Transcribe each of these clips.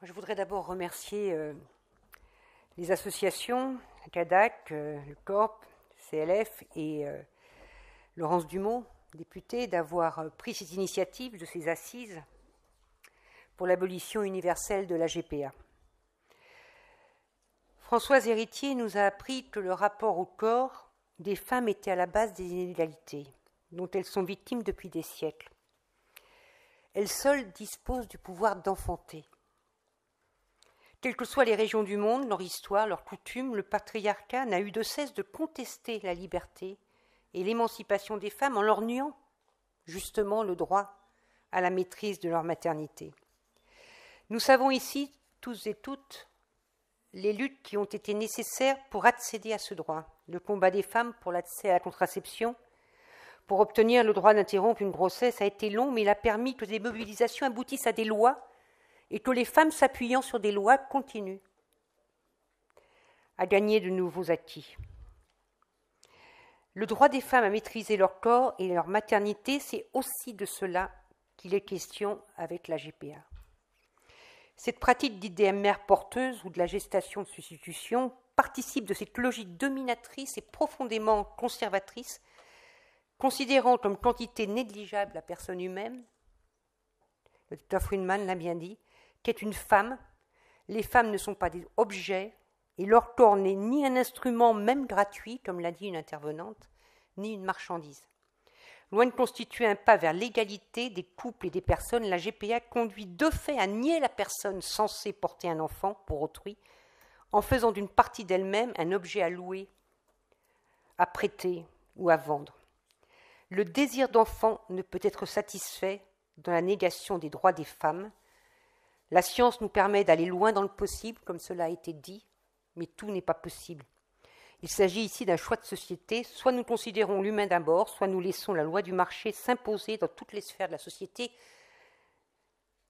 Je voudrais d'abord remercier les associations, la CADAC, le CORP, CLF et Laurence Dumont, députée, d'avoir pris cette initiative de ces assises pour l'abolition universelle de la GPA. Françoise Héritier nous a appris que le rapport au corps des femmes était à la base des inégalités dont elles sont victimes depuis des siècles. Elles seules disposent du pouvoir d'enfanter. Quelles que soient les régions du monde, leur histoire, leurs coutumes, le patriarcat n'a eu de cesse de contester la liberté et l'émancipation des femmes en leur niant justement le droit à la maîtrise de leur maternité. Nous savons ici, tous et toutes, les luttes qui ont été nécessaires pour accéder à ce droit. Le combat des femmes pour l'accès à la contraception, pour obtenir le droit d'interrompre une grossesse a été long, mais il a permis que des mobilisations aboutissent à des lois et que les femmes, s'appuyant sur des lois, continuent à gagner de nouveaux acquis. Le droit des femmes à maîtriser leur corps et leur maternité, c'est aussi de cela qu'il est question avec la GPA. Cette pratique dite des mères porteuses ou de la gestation de substitution participe de cette logique dominatrice et profondément conservatrice, considérant comme quantité négligeable la personne humaine, le docteur Friedman l'a bien dit, qu'est une femme. Les femmes ne sont pas des objets et leur corps n'est ni un instrument, même gratuit, comme l'a dit une intervenante, ni une marchandise. Loin de constituer un pas vers l'égalité des couples et des personnes, la GPA conduit de fait à nier la personne censée porter un enfant pour autrui, en faisant d'une partie d'elle-même un objet à louer, à prêter ou à vendre. Le désir d'enfant ne peut être satisfait dans la négation des droits des femmes. La science nous permet d'aller loin dans le possible, comme cela a été dit, mais tout n'est pas possible. Il s'agit ici d'un choix de société. Soit nous considérons l'humain d'abord, soit nous laissons la loi du marché s'imposer dans toutes les sphères de la société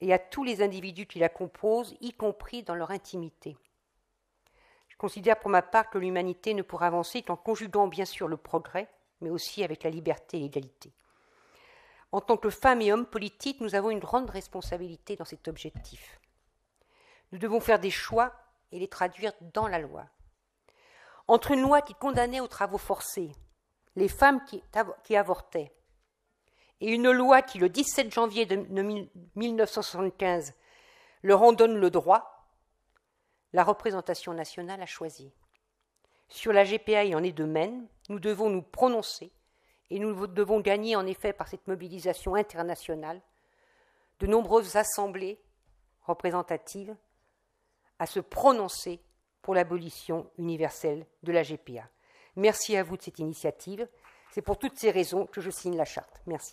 et à tous les individus qui la composent, y compris dans leur intimité. Je considère pour ma part que l'humanité ne pourra avancer qu'en conjuguant bien sûr le progrès, mais aussi avec la liberté et l'égalité. En tant que femmes et hommes politiques, nous avons une grande responsabilité dans cet objectif. Nous devons faire des choix et les traduire dans la loi. Entre une loi qui condamnait aux travaux forcés les femmes qui avortaient et une loi qui, le 17 janvier 1975, leur en donne le droit, la représentation nationale a choisi. Sur la GPA, il en est de même. Nous devons nous prononcer et nous devons gagner en effet par cette mobilisation internationale de nombreuses assemblées représentatives à se prononcer pour l'abolition universelle de la GPA. Merci à vous de cette initiative. C'est pour toutes ces raisons que je signe la charte. Merci.